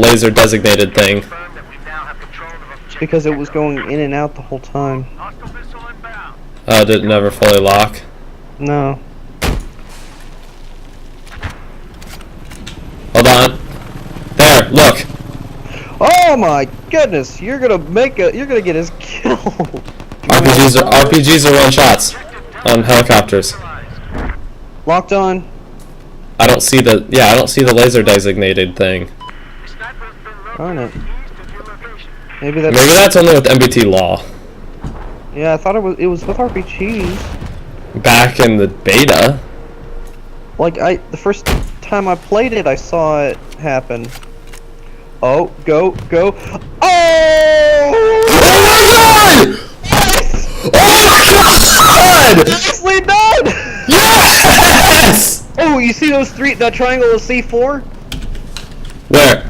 laser designated thing? It's because it was going in and out the whole time. Did it never fully lock? No. Hold on. There, look. Oh my goodness! You're gonna get us killed. RPGs are one shots on helicopters. Locked on. I don't see the laser designated thing. Darn it. Maybe Maybe that's only with MBT law. Yeah, I thought it was with RPGs. Back in the beta. Like the first time I played it, I saw it happen. Oh, go! Oh! Oh my god! Oh my god! Nicely done! Yes! Oh, you see that triangle of C4? Where?